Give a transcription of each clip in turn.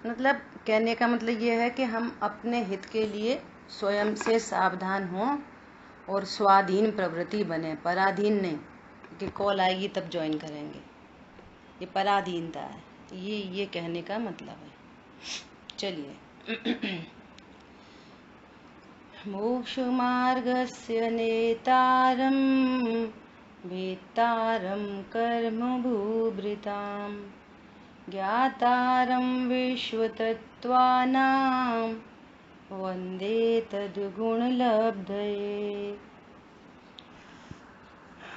मतलब कहने का मतलब ये है कि हम अपने हित के लिए स्वयं से सावधान हों और स्वाधीन प्रवृत्ति बने, पराधीन नहीं कि कॉल आएगी तब ज्वाइन करेंगे। ये पराधीनता है, ये कहने का मतलब है। चलिए। मोक्षमार्गस्य नेतारं वेत्तारं कर्मभूभृतां ज्ञातारं विश्वतत्त्वानां वन्दे तद्गुणलब्धये।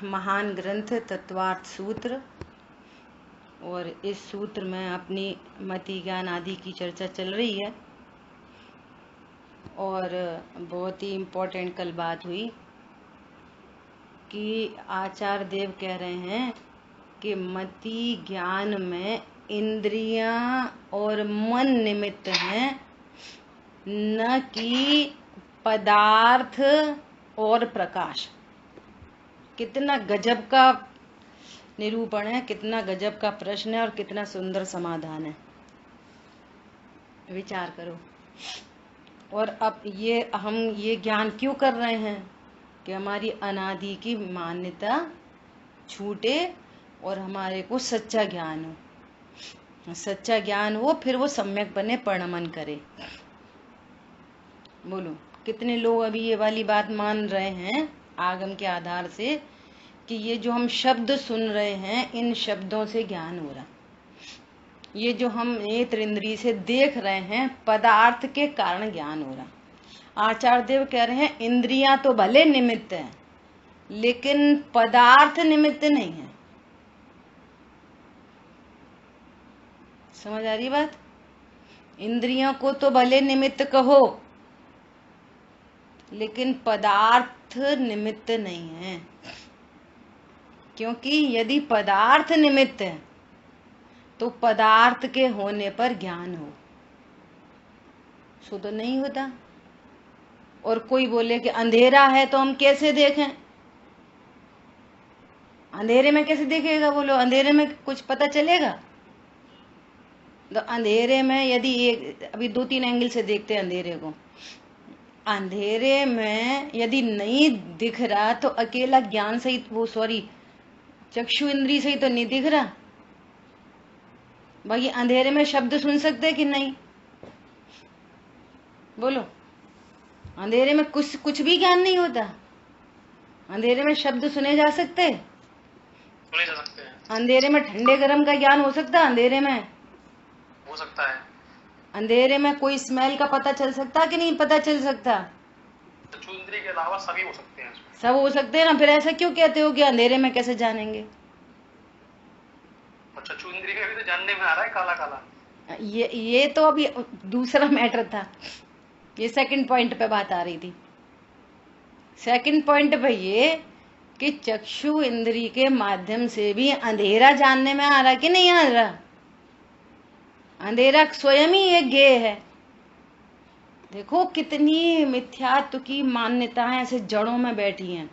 महान ग्रंथ तत्वार्थ सूत्र, और इस सूत्र में अपनी मति ज्ञान आदि की चर्चा चल रही है। और बहुत ही इम्पोर्टेंट कल बात हुई कि आचार्य देव कह रहे हैं कि मति ज्ञान में इंद्रियां और मन निमित्त हैं, न कि पदार्थ और प्रकाश। कितना गजब का निरूपण है, कितना गजब का प्रश्न है और कितना सुंदर समाधान है। विचार करो। और अब हम ये ज्ञान क्यों कर रहे हैं कि हमारी अनादि की मान्यता छूटे और हमारे को सच्चा ज्ञान हो। सच्चा ज्ञान हो, फिर वो सम्यक बने, परिणमन करे। बोलो कितने लोग अभी ये वाली बात मान रहे हैं आगम के आधार से कि ये जो हम शब्द सुन रहे हैं, इन शब्दों से ज्ञान हो रहा। ये जो हम नेत्र इंद्रिय से देख रहे हैं, पदार्थ के कारण ज्ञान हो रहा। आचार्य देव कह रहे हैं इंद्रियां तो भले निमित्त हैं, लेकिन पदार्थ निमित्त नहीं है। समझ आ रही बात? इंद्रियों को तो भले निमित्त कहो, लेकिन पदार्थ निमित्त नहीं है। क्योंकि यदि पदार्थ निमित्त है तो पदार्थ के होने पर ज्ञान हो, सो तो नहीं होता। और कोई बोले कि अंधेरा है तो हम कैसे देखें? अंधेरे में कैसे देखेगा? बोलो अंधेरे में कुछ पता चलेगा? तो अंधेरे में यदि अभी 2-3 एंगल से देखते हैं अंधेरे को। अंधेरे में यदि नहीं दिख रहा तो अकेला ज्ञान से ही, चक्षु इंद्रिय से ही तो नहीं दिख रहा। भाई अंधेरे में शब्द सुन सकते कि नहीं? बोलो अंधेरे में कुछ भी ज्ञान नहीं होता। अंधेरे में शब्द सुने जा सकते हैं। अंधेरे में ठंडे गर्म का ज्ञान हो सकता है? अंधेरे में हो सकता है। अंधेरे में कोई स्मेल का पता चल सकता कि नहीं पता चल सकता? चक्षु इंद्रिय के अलावा सभी हो सकते हैं। सब हो सकते हैं ना। फिर ऐसा क्यों कहते हो कि अंधेरे में कैसे जानेंगे? चक्षु इंद्रिय का भी तो जानने में आ रहा है काला काला। ये तो अभी दूसरा मैटर था। ये सेकंड पॉइंट पे बात आ रही थी। सेकंड पॉइंट पे ये कि चक्षु इंद्रिय के माध्यम से भी अंधेरा जानने में आ रहा कि नहीं आ रहा? अंधेरा स्वयं ही एक गेय है। देखो कितनी मिथ्यात्व की मान्यताएं ऐसे जड़ों में बैठी हैं।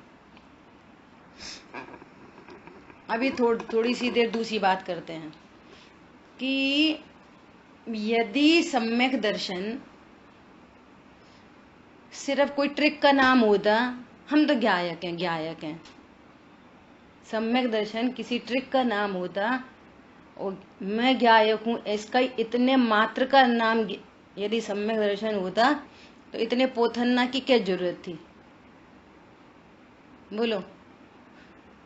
अभी थोड़ी सी देर दूसरी बात करते हैं कि यदि सम्यक दर्शन सिर्फ कोई ट्रिक का नाम होता, हम तो ज्ञायक हैं। सम्यक दर्शन किसी ट्रिक का नाम होता और मैं ज्ञायक हूं, इसका इतने मात्र का नाम यदि सम्यक दर्शन होता तो इतने पोथन्ना की क्या जरूरत थी? बोलो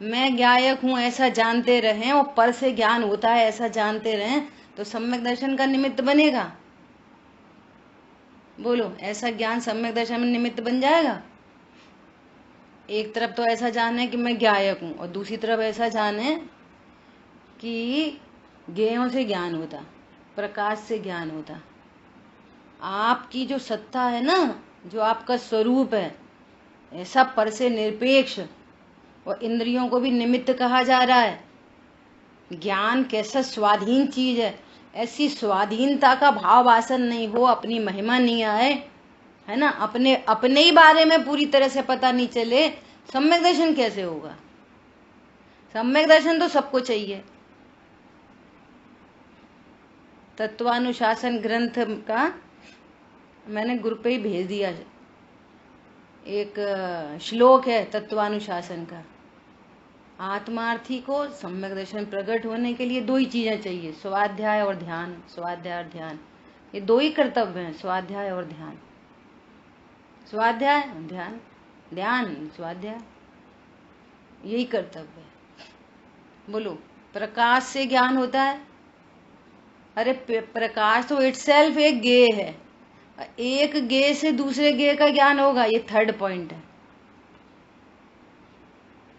मैं ज्ञायक हूं ऐसा जानते रहें और पर से ज्ञान होता है ऐसा जानते रहें तो सम्यक दर्शन का निमित्त बनेगा? बोलो ऐसा ज्ञान सम्यक दर्शन में निमित्त बन जाएगा? एक तरफ तो ऐसा जाने कि मैं ज्ञायक हूं और दूसरी तरफ ऐसा जाने कि ज्ञेयों से ज्ञान होता, प्रकाश से ज्ञान होता। आपकी जो सत्ता है ना, जो आपका स्वरूप है, ऐसा पर से निरपेक्ष और इंद्रियों को भी निमित्त कहा जा रहा है। ज्ञान कैसा स्वाधीन चीज है, ऐसी स्वाधीनता का भाव वासन नहीं हो, अपनी महिमा नहीं आए, है ना, अपने ही बारे में पूरी तरह से पता नहीं चले, सम्यक दर्शन कैसे होगा? सम्यक दर्शन तो सबको चाहिए। तत्वानुशासन ग्रंथ का मैंने ग्रुप पे ही भेज दिया। एक श्लोक है तत्वानुशासन का। आत्मार्थी को सम्यक दर्शन प्रकट होने के लिए दो ही चीजें चाहिए, स्वाध्याय और ध्यान। स्वाध्याय और ध्यान, ये दो ही कर्तव्य हैं, स्वाध्याय और ध्यान। स्वाध्याय ध्यान, ध्यान स्वाध्याय, यही कर्तव्य है। बोलो, प्रकाश से ज्ञान होता है। अरे प्रकाश तो इटसेल्फ एक गे है, एक गे से दूसरे गे का ज्ञान होगा, ये थर्ड पॉइंट है।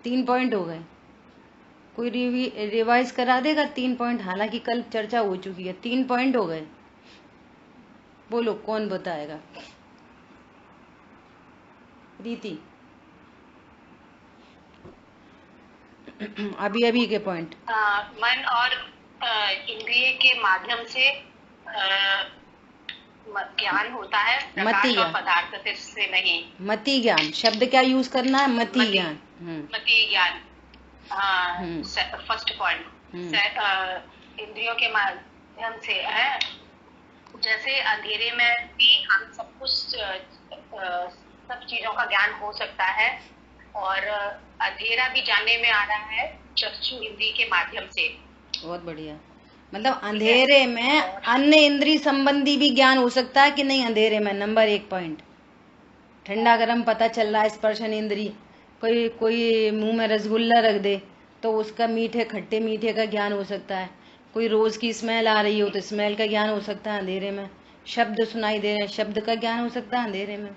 3 पॉइंट हो गए। कोई रिवाइज करा देगा 3 पॉइंट, हालांकि कल चर्चा हो चुकी है। 3 पॉइंट हो गए। बोलो कौन बताएगा? रीति, अभी अभी के पॉइंट। मन और इंद्रिय के माध्यम से ज्ञान होता है, प्रकाश और पदार्थ से नहीं। मति ज्ञान शब्द क्या यूज करना है? मति ज्ञान। मति ज्ञान, फर्स्ट पॉइंट। इंद्रियों के माध्यम से है, जैसे अंधेरे में भी हम सब कुछ सब चीजों का ज्ञान हो सकता है, और अंधेरा भी जानने में आ रहा है चक्षु इंद्रिय के माध्यम से। बहुत बढ़िया। मतलब अंधेरे में अन्य इंद्रिय संबंधी भी ज्ञान हो सकता है कि नहीं? अंधेरे में नंबर 1 पॉइंट। ठंडा गरम पता चल रहा है, स्पर्शन इंद्रिय। कोई मुंह में रसगुल्ला रख दे तो उसका मीठे खट्टे मीठे का ज्ञान हो सकता है। कोई रोज की स्मेल आ रही हो तो स्मेल का ज्ञान हो सकता है अंधेरे में। शब्द सुनाई दे रहे हैं, शब्द का ज्ञान हो सकता है अंधेरे में।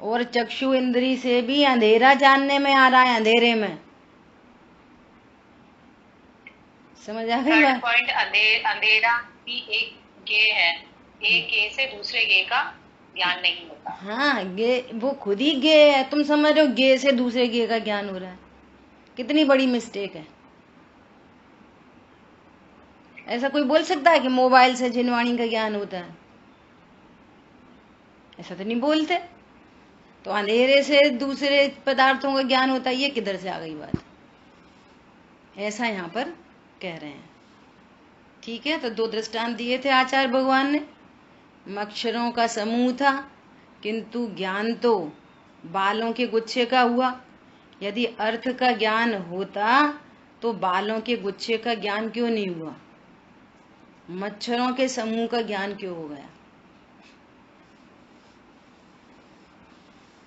और चक्षु इंद्रिय से भी अंधेरा जानने में आ रहा है अंधेरे में। समझ आ गई बात? पॉइंट, अंधेरा भी एक गे है, एक गे से दूसरे गे का ज्ञान नहीं होता। हाँ, गे वो खुद ही गे है। तुम समझ रहे हो गे से दूसरे गे का ज्ञान हो रहा है? कितनी बड़ी मिस्टेक है। ऐसा कोई बोल सकता है कि मोबाइल से जिनवाणी का ज्ञान होता है? ऐसा तो नहीं बोलते। तो अंधेरे से दूसरे पदार्थों का ज्ञान होता है, ये किधर से आ गई बात? ऐसा यहाँ पर कह रहे हैं। ठीक है, तो 2 दृष्टांत दिए थे आचार्य भगवान ने। अक्षरों का समूह था, किंतु ज्ञान तो बालों के गुच्छे का हुआ। यदि अर्थ का ज्ञान होता तो बालों के गुच्छे का ज्ञान क्यों नहीं हुआ? मच्छरों के समूह का ज्ञान क्यों हो गया?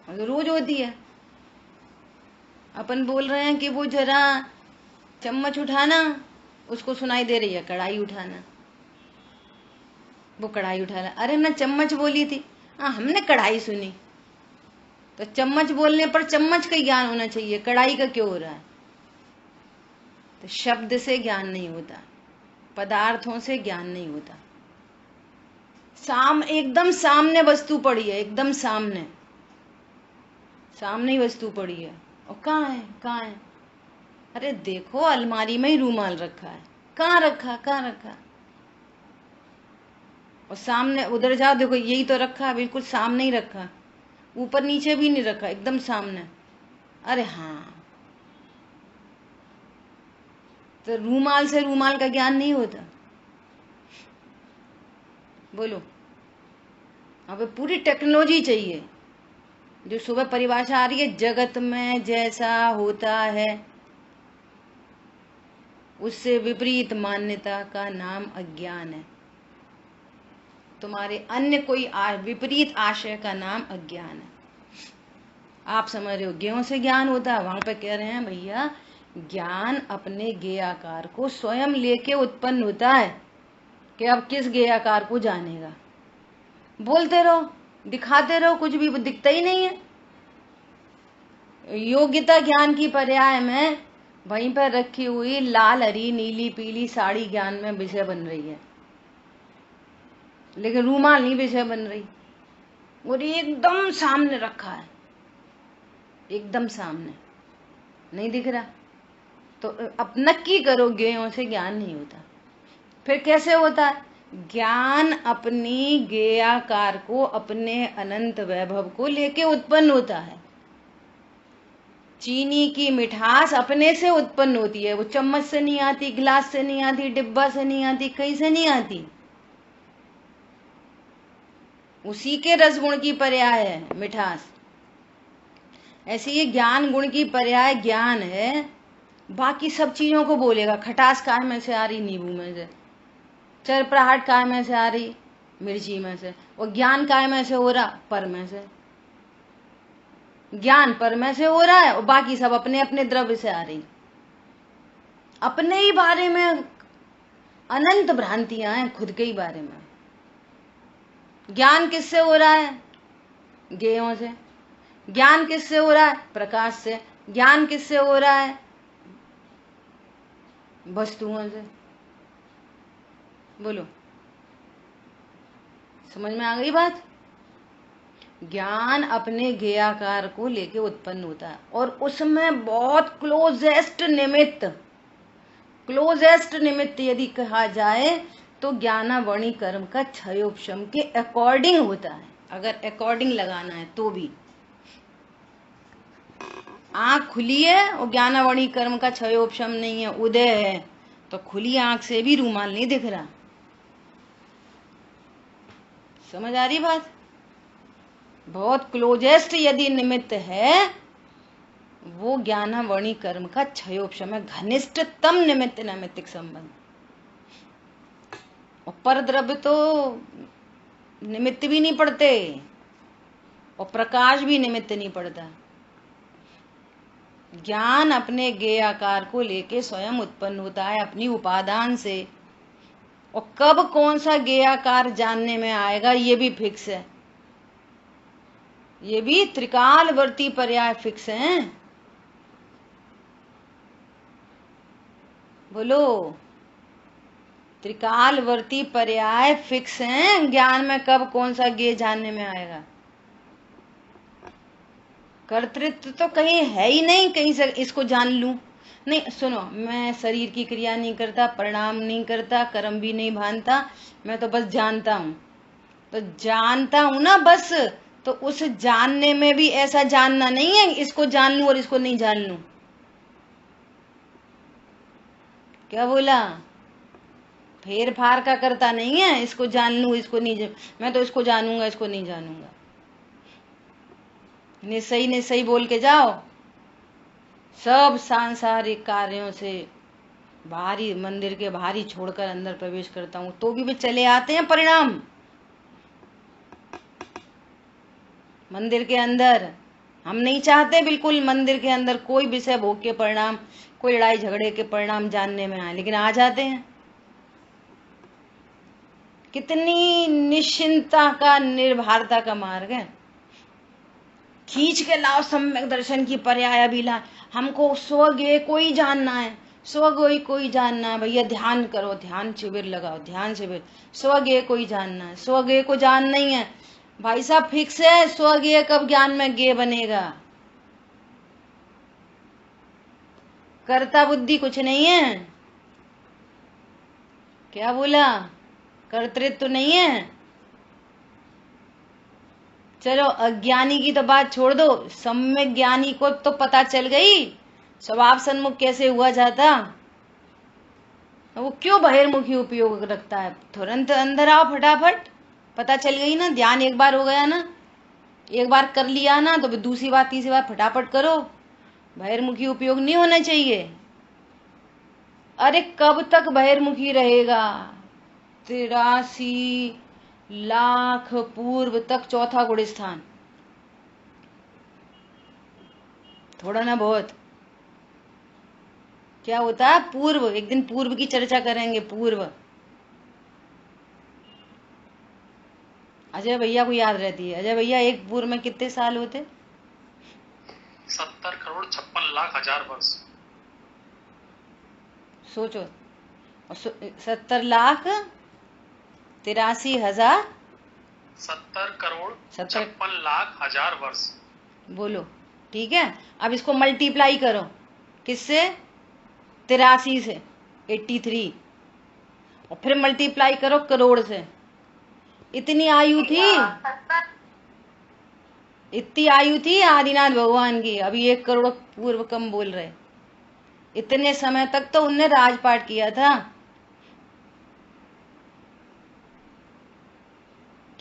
रोज होती है। अपन बोल रहे हैं कि वो जरा चम्मच उठाना, उसको सुनाई दे रही है कढ़ाई उठाना। वो कढ़ाई उठा रहा, अरे मैं चम्मच बोली थी। हाँ, हमने कढ़ाई सुनी। तो चम्मच बोलने पर चम्मच का ज्ञान होना चाहिए, कढ़ाई का क्यों हो रहा है? तो शब्द से ज्ञान नहीं होता, पदार्थों से ज्ञान नहीं होता। एकदम सामने वस्तु पड़ी है, एकदम सामने ही वस्तु पड़ी है। और कहाँ है? कहाँ है? अरे देखो, अलमारी में ही रूमाल रखा है। कहाँ रखा? कहाँ रखा? और सामने उधर जाओ, देखो यही तो रखा है, बिल्कुल सामने ही रखा, ऊपर नीचे भी नहीं रखा, एकदम सामने। अरे हाँ, तो रूमाल से रूमाल का ज्ञान नहीं होता? बोलो। अब पूरी टेक्नोलॉजी चाहिए। जो सुबह परिभाषा आ रही है, जगत में जैसा होता है उससे विपरीत मान्यता का नाम अज्ञान है। तुम्हारे अन्य कोई विपरीत आशय का नाम अज्ञान है। आप समझ रहे हो, गेहूं से ज्ञान होता है। वहां पे कह रहे हैं भैया, ज्ञान अपने गेयाकार को स्वयं लेके उत्पन्न होता है कि अब किस गेयाकार को जानेगा। बोलते रहो, दिखाते रहो, कुछ भी दिखता ही नहीं है। योग्यता ज्ञान की पर्याय में वहीं पर रखी हुई लाल हरी नीली पीली साड़ी ज्ञान में विषय बन रही है, लेकिन रूमाल नहीं विषय बन रही। और एकदम सामने रखा है, एकदम सामने नहीं दिख रहा। तो अब नक्की करो, गेयों से ज्ञान नहीं होता। फिर कैसे होता है? ज्ञान अपनी गेयाकार को, अपने अनंत वैभव को लेके उत्पन्न होता है। चीनी की मिठास अपने से उत्पन्न होती है। वो चम्मच से नहीं आती, गिलास से नहीं आती, डिब्बा से नहीं आती, कहीं से नहीं आती। उसी के रस गुण की पर्याय है मिठास। ऐसे ये ज्ञान गुण की पर्याय ज्ञान है, बाकी सब चीजों को बोलेगा। खटास काय में से आ रही, नींबू में से। चरपराहट काय में से आ रही, मिर्ची में से। और ज्ञान काय में से हो रहा, पर में से। ज्ञान पर में से हो रहा है और बाकी सब अपने अपने द्रव्य से आ रही। अपने ही बारे में अनंत भ्रांतियां हैं, खुद के ही बारे में। ज्ञान किससे हो रहा है? ज्ञेयों से। ज्ञान किससे हो रहा है? प्रकाश से। ज्ञान किससे हो रहा है? वस्तुओं से। बोलो, समझ में आ गई बात? ज्ञान अपने ज्ञेयाकार को लेके उत्पन्न होता है और उसमें बहुत क्लोजेस्ट निमित्त यदि कहा जाए तो ज्ञानावणी कर्म का क्षयोपशम के अकॉर्डिंग होता है। अगर अकॉर्डिंग लगाना है तो भी। आंख खुली है और ज्ञानावणी कर्म का क्षयोपशम नहीं है, उदय है, तो खुली आंख से भी रूमाल नहीं दिख रहा। समझ आ रही बात? बहुत क्लोजेस्ट यदि निमित्त है वो ज्ञानावणी कर्म का क्षयोपशम है, घनिष्ठतम नैमित्तिक संबंध। और पर द्रव्य तो निमित्त भी नहीं पड़ते और प्रकाश भी निमित्त नहीं पड़ता। ज्ञान अपने ज्ञेयाकार को लेके स्वयं उत्पन्न होता है अपनी उपादान से। और कब कौन सा ज्ञेयाकार जानने में आएगा ये भी फिक्स है। ये भी त्रिकालवर्ती पर्याय फिक्स हैं। बोलो, त्रिकालवर्ती पर्याय फिक्स हैं। ज्ञान में कब कौन सा ज्ञेय जानने में आएगा। कर्तृत्व तो कहीं है ही नहीं, कहीं से इसको जान लूं। नहीं, सुनो, मैं शरीर की क्रिया नहीं करता, परिणाम नहीं करता, कर्म भी नहीं भानता, मैं तो बस जानता हूं। तो जानता हूं ना बस, तो उस जानने में भी ऐसा जानना नहीं है इसको जान लूं और इसको नहीं जान लूं। क्या बोला? फेर फार का करता नहीं है, इसको जान लूं इसको नहीं मैं तो इसको जानूंगा इसको नहीं जानूंगा। निश्चय बोल के जाओ। सब सांसारिक कार्यों से बाहरी, मंदिर के बाहरी छोड़कर अंदर प्रवेश करता हूं तो भी वे चले आते हैं परिणाम। मंदिर के अंदर हम नहीं चाहते बिल्कुल मंदिर के अंदर कोई विषय भोग के परिणाम, कोई लड़ाई झगड़े के परिणाम जानने में आए, लेकिन आ जाते हैं। कितनी निश्चिंता का, निर्भरता का मार्ग है। खींच के लाओ सम्यक दर्शन की पर्याय अभिला। हमको स्वज्ञेय को ही जानना है, स्वज्ञेय को ही जानना है। भैया ध्यान करो, ध्यान शिविर लगाओ, ध्यान शिविर। स्वज्ञेय को ही जानना है, स्वज्ञेय को जान नहीं है भाई साहब। फिक्स है, स्वज्ञेय कब ज्ञान में ज्ञेय बनेगा। कर्ता बुद्धि कुछ नहीं है। क्या बोला? कर्तृत्व तो नहीं है। चलो अज्ञानी की तो बात छोड़ दो, सम्यक ज्ञानी को तो पता चल गई स्वभाव सन्मुख कैसे हुआ जाता। वो क्यों बहिर्मुखी उपयोग रखता है? तुरंत अंदर आओ फटाफट, पता चल गई ना। ध्यान एक बार हो गया ना, एक बार कर लिया ना, तो दूसरी बार तीसरी बार फटाफट करो। बहिर्मुखी उपयोग नहीं होना चाहिए। अरे कब तक बहिर्मुखी रहेगा? 83 लाख पूर्व तक चौथा गुण स्थान, थोड़ा ना बहुत। क्या होता है पूर्व? एक दिन पूर्व की चर्चा करेंगे। पूर्व अजय भैया को याद रहती है। अजय भैया, एक पूर्व में कितने साल होते? 70 करोड़ 56 लाख हजार वर्ष। सोचो, 70 लाख 83,000, 70 करोड़ 70 56 लाख हजार वर्ष। बोलो, ठीक है। अब इसको मल्टीप्लाई करो किससे? 83 से, 83, और फिर मल्टीप्लाई करो करोड़ से। इतनी आयु थी, इतनी आयु थी आदिनाथ भगवान की। अभी 1 करोड़ पूर्व कम बोल रहे। इतने समय तक तो उनने राजपाट किया था।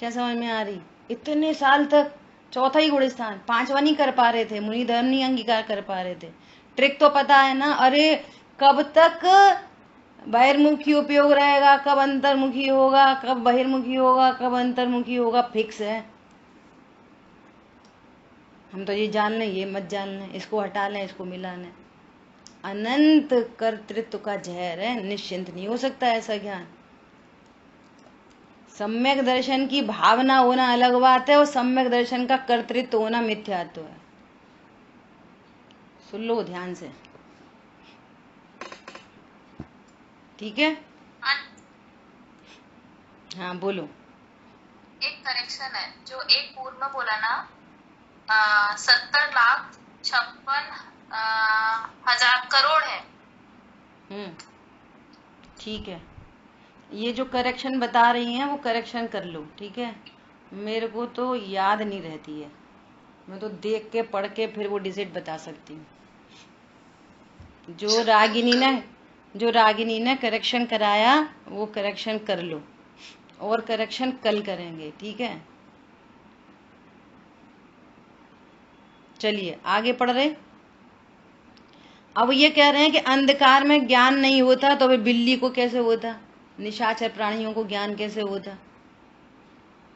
क्या समझ में आ रही? इतने साल तक चौथा ही गुणस्थान, पांचवा नहीं कर पा रहे थे, मुनि धर्म नहीं अंगीकार कर पा रहे थे। ट्रिक तो पता है ना? अरे कब तक बहिर्मुखी उपयोग रहेगा, कब अंतर्मुखी होगा, कब बहिर्मुखी होगा, कब अंतर्मुखी होगा, फिक्स है। हम तो ये जान लें, ये मत जान लें, इसको हटा लें, इसको मिला लें। अनंत कर्तृत्व का जहर है, निश्चिंत नहीं हो सकता ऐसा ज्ञान। सम्यक दर्शन की भावना होना अलग बात है, और सम्यक दर्शन का कर्तृत्व होना मिथ्यात्व है। सुन लो ध्यान से, ठीक है? हाँ बोलो। एक करेक्शन है, जो एक पूर्व में बोला ना, 70,56,000 करोड़ है। ठीक है, ये जो करेक्शन बता रही हैं वो करेक्शन कर लो, ठीक है? मेरे को तो याद नहीं रहती है, मैं तो देख के पढ़ के फिर वो डिजिट बता सकती हूँ। जो रागिनी ने करेक्शन कराया वो करेक्शन कर लो, और करेक्शन कल करेंगे, ठीक है? चलिए आगे पढ़ रहे। अब ये कह रहे हैं कि अंधकार में ज्ञान नहीं होता तो फिर बिल्ली को कैसे होता, निशाचर प्राणियों को ज्ञान कैसे होता?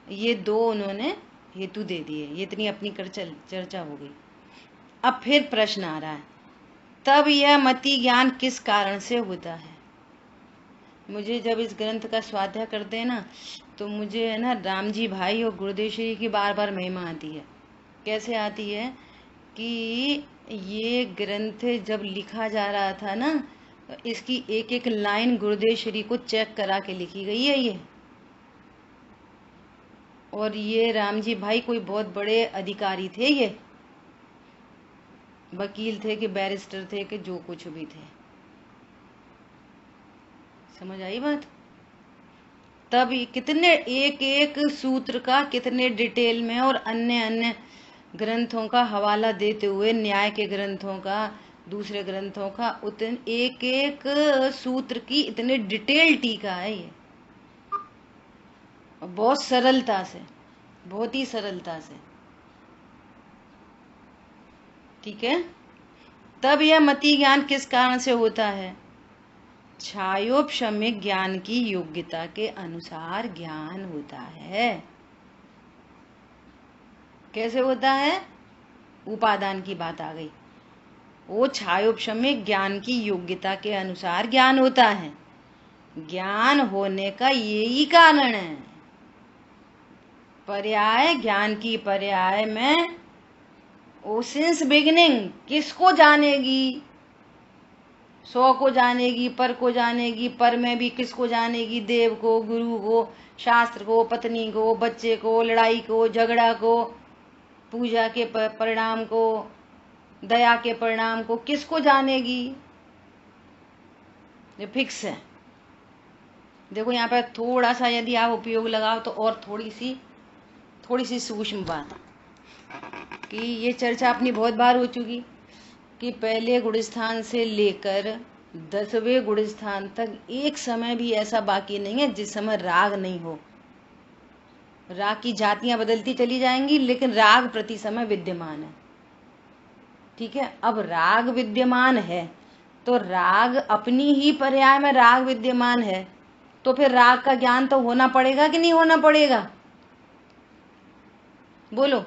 ये दो उन्होंने हेतु दे दिए, ये इतनी अपनी चर्चा हो गई। अब फिर प्रश्न आ रहा है, तब यह मति ज्ञान किस कारण से होता है? मुझे जब इस ग्रंथ का स्वाध्याय करते हैं ना, तो मुझे है ना राम जी भाई और गुरुदेव श्री की बार बार महिमा आती है। कैसे आती है कि ये ग्रंथ जब लिखा जा रहा था ना, तो इसकी एक एक लाइन गुरुदेव श्री को चेक करा के लिखी गई है ये। और ये राम जी भाई कोई बहुत बड़े अधिकारी थे, ये वकील थे कि बैरिस्टर थे कि जो कुछ भी थे। समझ आई बात? तब कितने एक एक सूत्र का कितने डिटेल में और अन्य अन्य ग्रंथों का हवाला देते हुए, न्याय के ग्रंथों का, दूसरे ग्रंथों का, उतने एक एक सूत्र की इतने डिटेल टीका है ये, बहुत सरलता से, बहुत ही सरलता से, ठीक है? तब यह मति ज्ञान किस कारण से होता है? छायोपशमिक ज्ञान की योग्यता के अनुसार ज्ञान होता है। कैसे होता है? उपादान की बात आ गई। वो छायोपशमिक ज्ञान की योग्यता के अनुसार ज्ञान होता है। ज्ञान होने का यही कारण है। पर्याय ज्ञान की पर्याय में सिंस बिगिनिंग किसको जानेगी? 100 को जानेगी, पर को जानेगी, पर में भी किसको जानेगी? देव को, गुरु को, शास्त्र को, पत्नी को, बच्चे को, लड़ाई को, झगड़ा को, पूजा के परिणाम को, दया के परिणाम को, किसको जानेगी? ये फिक्स है। देखो यहाँ पर थोड़ा सा यदि आप उपयोग लगाओ तो और थोड़ी सी सूक्ष्म बात, कि ये चर्चा अपनी बहुत बार हो चुकी कि पहले गुणस्थान से लेकर 10वें गुणस्थान तक एक समय भी ऐसा बाकी नहीं है जिस समय राग नहीं हो। राग की जातियां बदलती चली जाएंगी, लेकिन राग प्रति समय विद्यमान है, ठीक है? अब राग विद्यमान है तो राग अपनी ही पर्याय में राग विद्यमान है, तो फिर राग का ज्ञान तो होना पड़ेगा कि नहीं होना पड़ेगा? बोलो।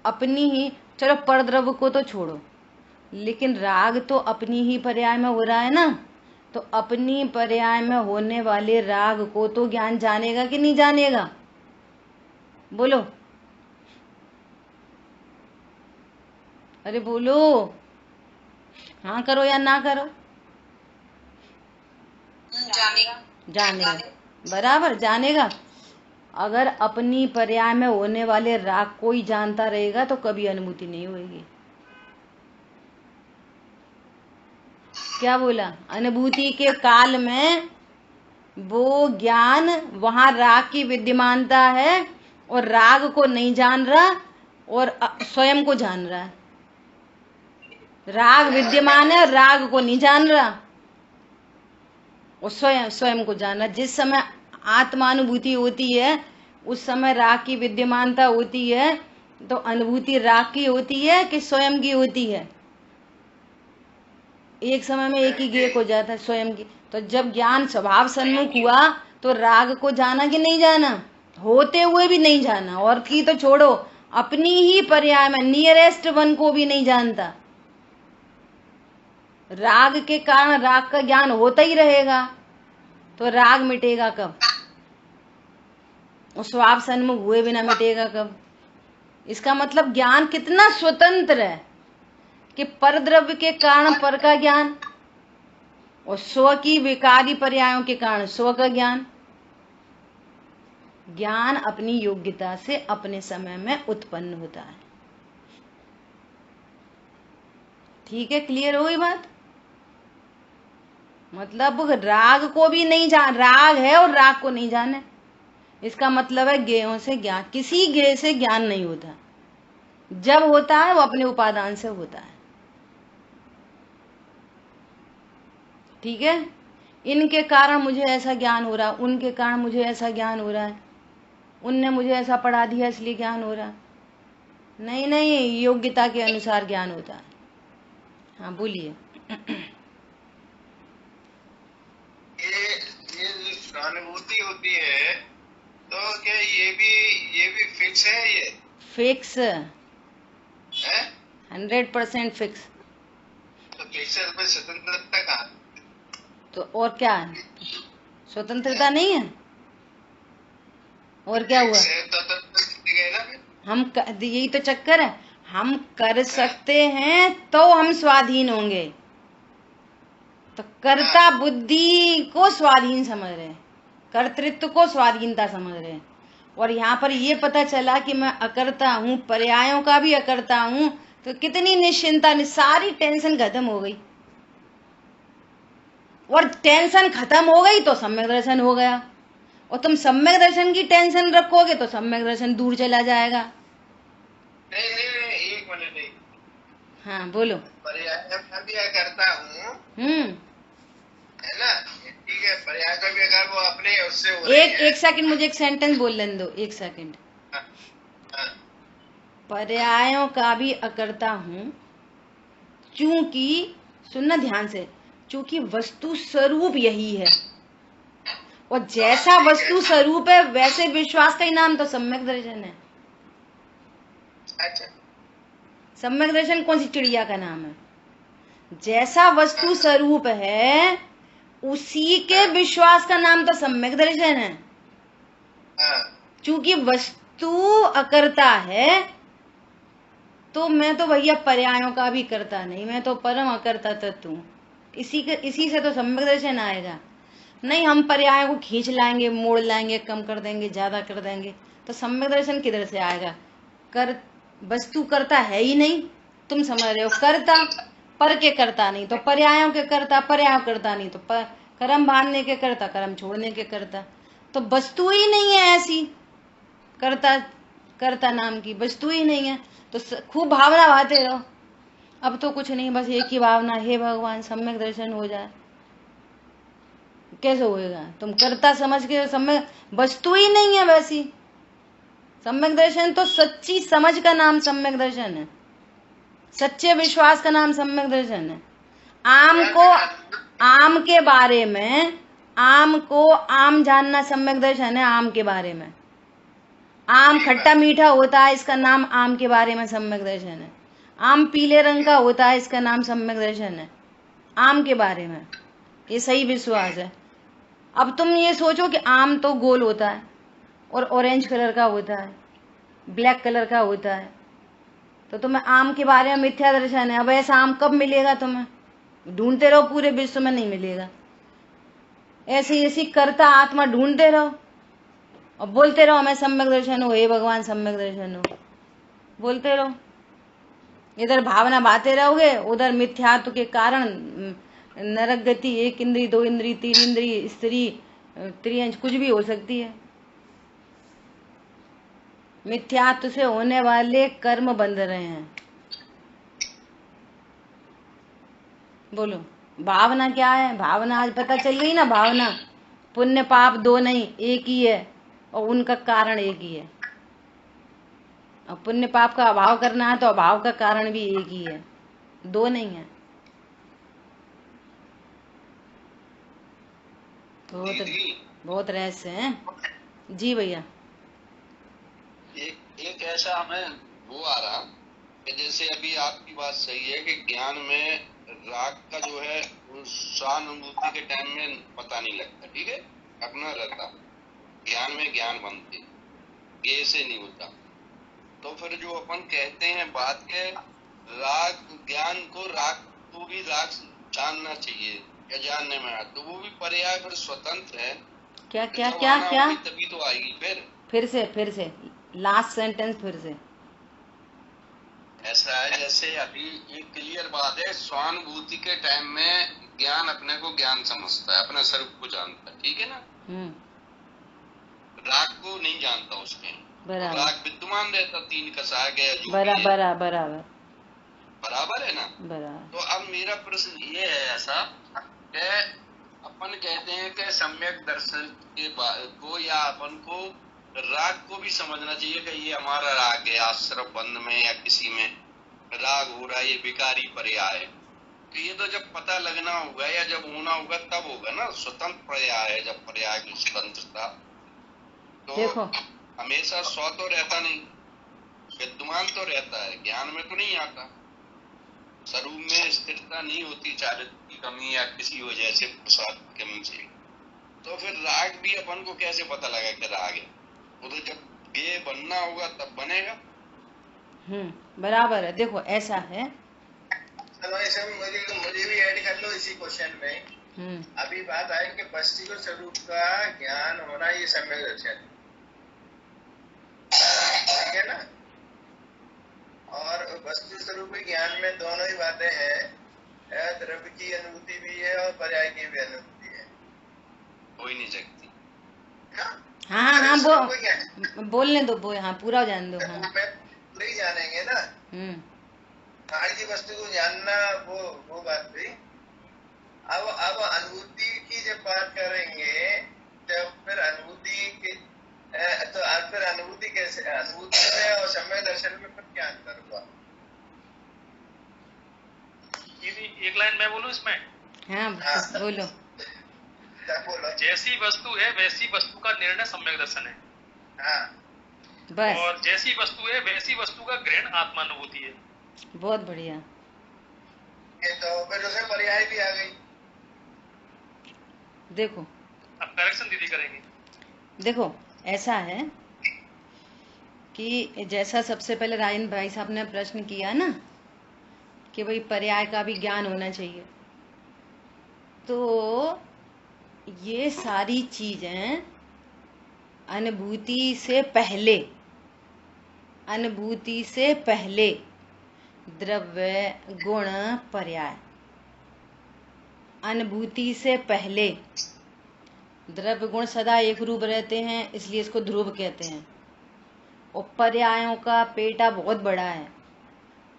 अपनी ही, चलो परद्रव्य को तो छोड़ो, लेकिन राग तो अपनी ही पर्याय में हो रहा है ना, तो अपनी पर्याय में होने वाले राग को तो ज्ञान जानेगा कि नहीं जानेगा? बोलो, अरे बोलो, हाँ करो या ना करो? जानेगा, बराबर जानेगा। अगर अपनी पर्याय में होने वाले राग को ही जानता रहेगा तो कभी अनुभूति नहीं होगी। क्या बोला? अनुभूति के काल में वो ज्ञान, वहां राग की विद्यमानता है और राग को नहीं जान रहा और स्वयं को जान रहा है। राग विद्यमान है, राग को नहीं जान रहा और स्वयं को जान रहा। जिस समय आत्मानुभूति होती है उस समय राग की विद्यमानता होती है, तो अनुभूति राग की होती है कि स्वयं की होती है? एक समय में एक ही गेय हो जाता है, स्वयं की। तो जब ज्ञान स्वभाव सन्मुख हुआ तो राग को जाना कि नहीं जाना? होते हुए भी नहीं जाना, और की तो छोड़ो, अपनी ही पर्याय में नियरेस्ट वन को भी नहीं जानता। राग के कारण राग का ज्ञान होता ही रहेगा, तो राग मिटेगा कब? उस स्वभाव सन्मुख हुए बिना मिटेगा कब? इसका मतलब ज्ञान कितना स्वतंत्र है कि परद्रव्य के कारण पर का ज्ञान और स्व की विकारी पर्यायों के कारण स्व का ज्ञान। ज्ञान अपनी योग्यता से अपने समय में उत्पन्न होता है। ठीक है, क्लियर हो गई बात? मतलब राग को भी नहीं जान, राग है और राग को नहीं जाने, इसका मतलब है ज्ञेयों से ज्ञान, किसी ज्ञेय से ज्ञान नहीं होता। जब होता है वो अपने उपादान से होता है। ठीक है, इनके कारण मुझे ऐसा ज्ञान हो रहा, उनके कारण मुझे ऐसा ज्ञान हो रहा है, उनने मुझे ऐसा पढ़ा दिया इसलिए ज्ञान हो रहा। नहीं नहीं, योग्यता के अनुसार ज्ञान होता है। हाँ बोलिए। ये जो अनुभूति होती है, तो क्या ये भी फिक्स है? ये फिक्स है 100% फिक्स। तो फिक्स है, तो स्वतंत्रता कहाँ? तो और क्या है? स्वतंत्रता नहीं है? और क्या हुआ? यही तो चक्कर है, हम कर सकते हैं तो हम स्वाधीन होंगे। तो कर्ता बुद्धि को स्वाधीन समझ रहे हैं, कर्तृत्व को स्वाधीनता समझ रहे हैं। और यहाँ पर ये पता चला कि मैं अकर्ता हूँ, पर्यायों का भी अकर्ता हूँ, तो कितनी निश्चिंता, सारी टेंशन खत्म हो गई। और टेंशन खत्म हो गई तो सम्यक दर्शन हो गया। और तुम सम्यक दर्शन की टेंशन रखोगे तो सम्यक दर्शन दूर चला जाएगा। नहीं, एक मिनट नहीं। हाँ बोलो। पर्याय का भी करता हूँ, है ना? ठीक है, पर्याय का भी अगर वो अपने उससे हो रही है। एक सेकंड, मुझे एक सेंटेंस बोल लेने दो, एक सेकंड। हाँ। पर्यायों का भी अकर्ता हूँ, चूंकि सुनना ध्यान से, चूंकि वस्तु स्वरूप यही है, और जैसा वस्तु स्वरूप है वैसे विश्वास का ही नाम तो सम्यक दर्शन है। अच्छा, सम्यक दर्शन कौन सी चिड़िया का नाम है? जैसा वस्तु स्वरूप है उसी के विश्वास का नाम तो सम्यक दर्शन है। चूंकि वस्तु अकर्ता है तो मैं तो भैया पर्यायों का भी करता नहीं, मैं तो परम अकर्ता तत्व हूँ। इसी से तो सम्यक दर्शन आएगा। नहीं, हम पर्यायों को खींच लाएंगे, मोड़ लाएंगे, कम कर देंगे, ज्यादा कर देंगे, तो सम्यक दर्शन किधर से आएगा? वस्तु करता है ही नहीं, तुम समझ रहे हो? करता पर के करता नहीं, तो पर्यायों के करता, पर्याय करता नहीं तो कर्म बांधने के करता, कर्म छोड़ने के करता। तो वस्तु ही नहीं है ऐसी, करता नाम की वस्तु ही नहीं है। तो खूब भावना भाते रहो, अब तो कुछ नहीं, बस एक ही भावना, हे भगवान सम्यक दर्शन हो जाए। कैसे होएगा? तुम करता समझ के, सम्यक वस्तु ही नहीं है वैसी। सम्यक दर्शन तो सच्ची समझ का नाम सम्यक दर्शन है, सच्चे विश्वास का नाम सम्यक दर्शन है। आम के बारे में, आम को आम जानना सम्यक दर्शन है। आम के बारे में, आम खट्टा मीठा होता है, इसका नाम आम के बारे में सम्यक दर्शन है। आम पीले रंग का होता है, इसका नाम सम्यक दर्शन है। आम के बारे में ये सही विश्वास है। अब तुम ये सोचो कि आम तो गोल होता है और ऑरेंज कलर का होता है, ब्लैक कलर का होता है, तो तुम्हें आम के बारे में मिथ्या दर्शन है। अब ऐसा आम कब मिलेगा? तुम्हें ढूंढते रहो, पूरे विश्व में नहीं मिलेगा। ऐसी ऐसी करता आत्मा ढूंढते रहो और बोलते रहो हमें सम्यक दर्शन हो, हे भगवान सम्यक दर्शन हो, बोलते रहो। इधर भावना बाते रहोगे, उधर मिथ्यात्व के कारण नरक गति, एक इंद्री, दो इंद्री, तीन इंद्री, स्त्री, त्रियंश, कुछ भी हो सकती है। मिथ्यात्व से होने वाले कर्म बंध रहे हैं। बोलो, भावना क्या है? भावना आज पता चल गई ना, भावना पुण्य पाप दो नहीं, एक ही है। और उनका कारण एक ही है। और पुण्य पाप का अभाव करना है तो अभाव का कारण भी एक ही है, दो नहीं है। बहुत रहस्य है जी भैया। एक ऐसा हमें वो आ रहा कि जैसे अभी आपकी बात सही है कि ज्ञान में राग का जो है स्वानुभूति के टाइम में पता नहीं लगता, ठीक है, अपना रहता, ज्ञान में ज्ञान बनते, ये से नहीं होता। तो फिर जो अपन कहते हैं बात के राग ज्ञान को भी राग जानना चाहिए या जानने में, तो वो भी पर्याय फिर स्वतंत्र है। क्या क्या क्या क्या तभी तो आएगी। फिर से लास्ट सेंटेंस फिर से। ऐसा है जैसे अभी एक क्लियर बात है, स्वानुभूति के टाइम में ज्ञान अपने को ज्ञान समझता है, अपने स्वरूप को जानता है, ठीक है ना। राग को नहीं जानता उसके, बराबर। राग विद्यमान रहता, तीन कसा गया जो बराबर है ना। बराबर। तो अब मेरा प्रश्न ये है ऐसा कि अपन कहते हैं कि सम्यक दर्शन के को या अपन को राग को भी समझना चाहिए कि ये हमारा राग है, आश्रम बंध में या किसी में राग हो रहा है, ये विकारी पर्याय है। तो ये तो जब पता लगना होगा या जब होना होगा तब होगा ना, स्वतंत्र पर्याय है। जब पर्याय की स्वतंत्रता तो देखो हमेशा स्व तो रहता नहीं, विद्यमान तो रहता है, ज्ञान में तो नहीं आता, स्वरूप में स्थिरता नहीं होती, चारित्र की कमी या किसी वजह से प्रसाद की कमी से। तो फिर राग भी अपन को कैसे पता लगा कि राग है? वो तो जब ये बनना होगा तब बनेगा। बराबर है। देखो ऐसा है, चलो ऐसे मुझे भी ऐड कर लो इसी क्वेश्चन में। अभी बात आई कि वस्तु स्वरूप का ज्ञान होना ये सम्यक दर्शन, ठीक है ना। और वस्तु स्वरूप के ज्ञान में दोनों ही बातें हैं, द्रव्य की अनुभूति भी है और पर्याय की भी अनुभूति है, हो ही नहीं सकती। हाँ बोलने दो, पूरा हो जाने दो। पूरे ही जानेंगे ना। बाहर की वस्तु को जानना वो बात थी। अब अनुभूति की जब बात करेंगे जब फिर अनुभूति की तो फिर अनुभूति कैसे, अनुभूति में और सम्यक दर्शन में फिर क्या अंतर हुआ? ये भी एक लाइन मैं बोलूं इसमें? हाँ बोलो। जैसी वस्तु है वैसी वस्तु का निर्णय सम्यक दर्शन है। बस। और जैसी वस्तु है वैसी वस्तु का ग्रहण आत्मानुभूति है। बहुत बढ़िया। ये तो फिर उसे पर्याय भी आ गई। देखो अब करेक्शन दीदी करेंगे। देखो ऐसा है कि जैसा सबसे पहले राजन भाई साहब ने प्रश्न किया ना कि भाई पर्याय का भी ज्ञान होना चाहिए, तो ये सारी चीजें अनुभूति से पहले द्रव्य गुण पर्याय, अनुभूति से पहले द्रव्य गुण सदा एक रूप रहते हैं, इसलिए इसको ध्रुव कहते हैं। और पर्यायों का पेटा बहुत बड़ा है।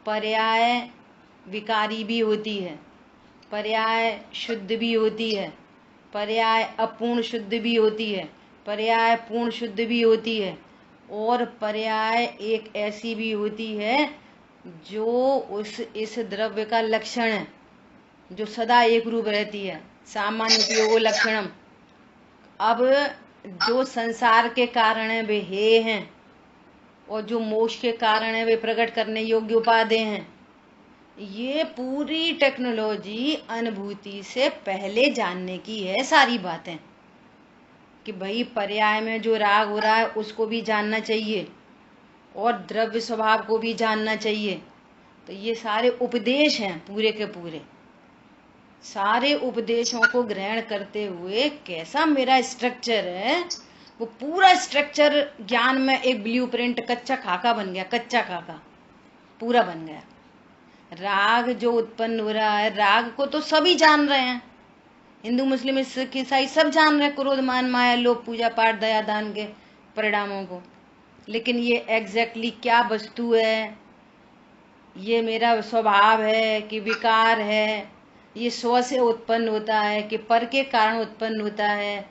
पर्याय विकारी भी होती है, पर्याय शुद्ध भी होती है, पर्याय अपूर्ण शुद्ध भी होती है, पर्याय पूर्ण शुद्ध भी होती है, और पर्याय एक ऐसी भी होती है जो इस द्रव्य का लक्षण है, जो सदा एक रूप रहती है, सामान्य उपयोग लक्षणम। अब जो संसार के कारण है वे हे हैं, और जो मोक्ष के कारण है वे प्रकट करने योग्य उपादेय हैं। ये पूरी टेक्नोलॉजी अनुभूति से पहले जानने की है सारी बातें, कि भाई पर्याय में जो राग हो रहा है उसको भी जानना चाहिए और द्रव्य स्वभाव को भी जानना चाहिए। तो ये सारे उपदेश हैं, पूरे के पूरे सारे उपदेशों को ग्रहण करते हुए कैसा मेरा स्ट्रक्चर है, वो पूरा स्ट्रक्चर ज्ञान में एक ब्लूप्रिंट, कच्चा खाका बन गया, कच्चा खाका पूरा बन गया। राग जो उत्पन्न हो रहा है, राग को तो सभी जान रहे हैं, हिंदू मुस्लिम सिख ईसाई सब जान रहे हैं, क्रोध मान माया लोभ पूजा पाठ दया दान के परिणामों को। लेकिन ये एग्जैक्टली क्या वस्तु है, ये मेरा स्वभाव है कि विकार है, ये स्व से उत्पन्न होता है कि पर के कारण उत्पन्न होता है,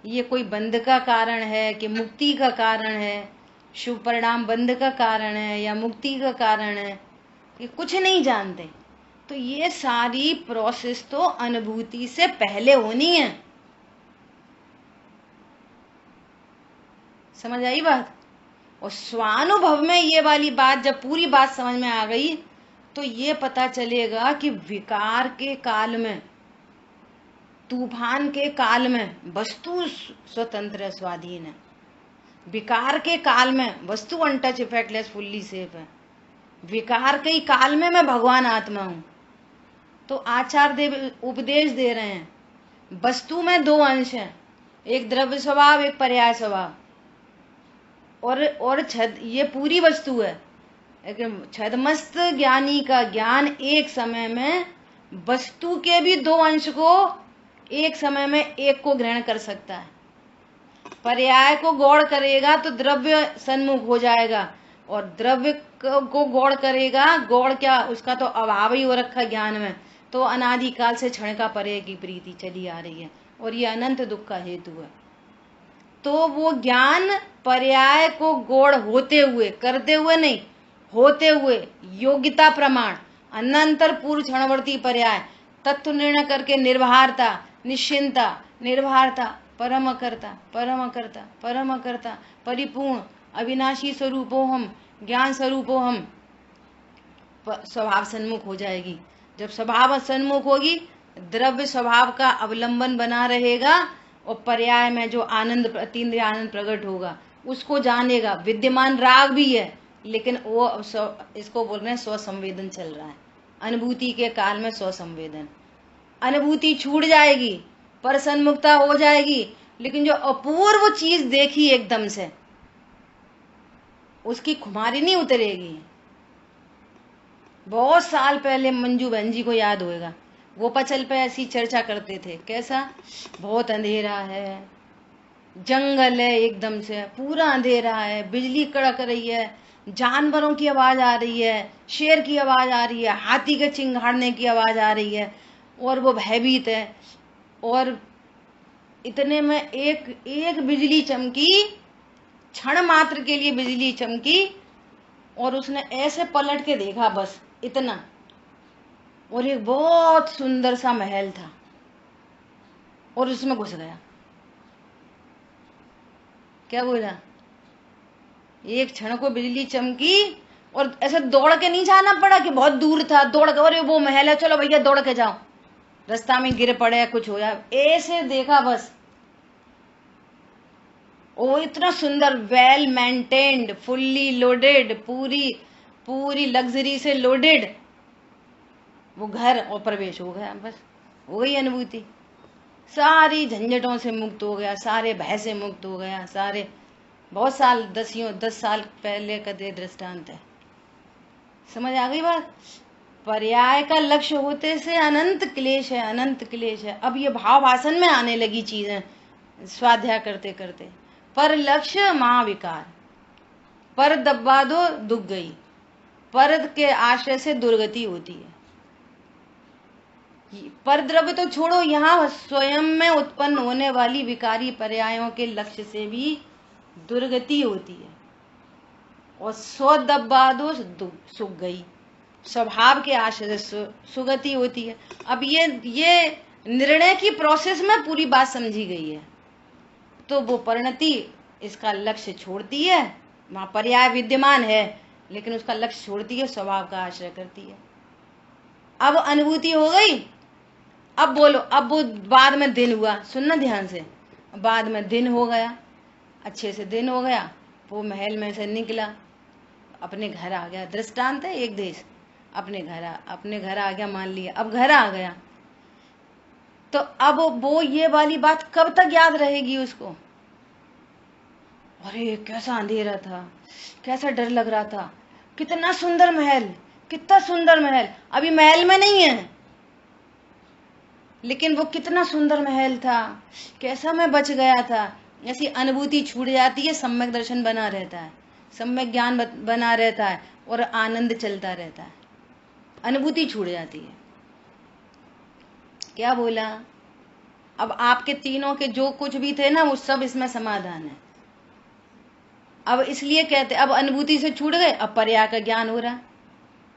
ये कोई बंध का कारण है कि मुक्ति का कारण है, शुभ परिणाम बंध का कारण है या मुक्ति का कारण है, ये कुछ नहीं जानते। तो ये सारी प्रोसेस तो अनुभूति से पहले होनी है। समझ आई बात? और स्वानुभव में ये वाली बात जब पूरी बात समझ में आ गई तो ये पता चलेगा कि विकार के काल में, तूफान के काल में वस्तु स्वतंत्र स्वाधीन है, विकार के काल में वस्तु अनटच इफेक्टलेस फुल्ली सेफ है, विकार के काल में मैं भगवान आत्मा हूं। तो आचार्य देव उपदेश दे रहे हैं, वस्तु में दो अंश हैं, एक द्रव्य स्वभाव, एक पर्याय स्वभाव। और छद, ये पूरी वस्तु है। छदमस्त ज्ञानी का ज्ञान एक समय में वस्तु के भी दो अंश को एक समय में एक को ग्रहण कर सकता है। पर्याय को गौड़ करेगा तो द्रव्य सन्मुख हो जाएगा, और द्रव्य को गौड़ करेगा, गौड़ क्या, उसका तो अभाव ही हो रखा ज्ञान में, तो अनादिकाल से क्षण का पर्याय की प्रीति चली आ रही है और ये अनंत दुख का हेतु है। तो वो ज्ञान पर्याय को गौड़ होते हुए, करते हुए नहीं, होते हुए योग्यता प्रमाण अनंतर पूर्व क्षणवर्ती पर्याय तत्व निर्णय करके निर्भरता, निश्चिंता, निर्भरता, परम कर्ता, परम कर्ता, परम कर्ता, परिपूर्ण अविनाशी स्वरूपो हम, ज्ञान स्वरूपो हम, स्वभाव सन्मुख हो जाएगी। जब स्वभाव सन्मुख होगी, द्रव्य स्वभाव का अवलंबन बना रहेगा और पर्याय में जो आनंद, अतीन्द्रिय आनंद प्रकट होगा उसको जानेगा। विद्यमान राग भी है, लेकिन वो इसको बोल रहे हैं स्वसंवेदन चल रहा है। अनुभूति के काल में स्वसंवेदन, अनुभूति छूट जाएगी, पर सन्मुखता हो जाएगी, लेकिन जो अपूर्व चीज देखी एकदम से, उसकी खुमारी नहीं उतरेगी। बहुत साल पहले मंजू बहन जी को याद होगा, वो पचल पे ऐसी चर्चा करते थे, कैसा, बहुत अंधेरा है, जंगल है, एकदम से पूरा अंधेरा है, बिजली कड़क रही है, जानवरों की आवाज आ रही है, शेर की आवाज आ रही है, हाथी के चिंगाड़ने की आवाज आ रही है, और वो भयभीत है। और इतने में एक बिजली चमकी, क्षण मात्र के लिए बिजली चमकी, और उसने ऐसे पलट के देखा, बस इतना, और एक बहुत सुंदर सा महल था, और उसमें घुस गया। क्या बोला? एक क्षण को बिजली चमकी और ऐसे दौड़ के नहीं जाना पड़ा कि बहुत दूर था, दौड़ के, अरे वो महल है, चलो भैया दौड़ के जाओ, रास्ता में गिर पड़े, कुछ हो जाए, ऐसे देखा बस। वो इतना सुंदर, वेल मेंटेन्ड, फुल्ली लोडेड, पूरी लग्जरी से लोडेड वो घर, और प्रवेश हो गया, बस हो गई अनुभूति। सारी झंझटों से मुक्त हो गया, सारे भय से मुक्त हो गया, सारे, बहुत साल, 10 साल पहले का दे दृष्टांत है। समझ आ गई बात? पर्याय का लक्ष्य होते से अनंत क्लेश है, अनंत क्लेश है। अब ये भाव भाषण में आने लगी चीजें स्वाध्याय करते करते। पर लक्ष्य महाविकार, पर दब्बा दो दुख गई, पर के आश्रय से दुर्गति होती है। पर द्रव्य तो छोड़ो, यहाँ स्वयं में उत्पन्न होने वाली विकारी पर्यायों के लक्ष्य से भी दुर्गति होती है। और स्व दब्बा दो सुख गई, स्वभाव के आश्रय से सुगति होती है। अब ये निर्णय की प्रोसेस में पूरी बात समझी गई है। तो वो परिणति इसका लक्ष्य छोड़ती है, वहां पर्याय विद्यमान है लेकिन उसका लक्ष्य छोड़ती है, स्वभाव का आश्रय करती है। अब अनुभूति हो गई। अब बोलो, अब वो बाद में दिन हुआ, सुनना ध्यान से, बाद में दिन हो गया, अच्छे से दिन हो गया, वो महल में से निकला, अपने घर आ गया। दृष्टांत है, एक देश, अपने घर आ गया, मान लिया, अब घर आ गया। तो अब वो ये वाली बात कब तक याद रहेगी उसको? अरे कैसा अंधेरा था, कैसा डर लग रहा था, कितना सुंदर महल, कितना सुंदर महल। अभी महल में नहीं है, लेकिन वो कितना सुंदर महल था, कैसा मैं बच गया था। ऐसी अनुभूति छूट जाती है, सम्यक दर्शन बना रहता है, सम्यक ज्ञान बना रहता है और आनंद चलता रहता है। अनुभूति छूट जाती है। क्या बोला? अब आपके तीनों के जो कुछ भी थे ना वो सब इसमें समाधान है। अब इसलिए कहते अब अनुभूति से छूट गए, अब पर्याय का ज्ञान हो रहा है।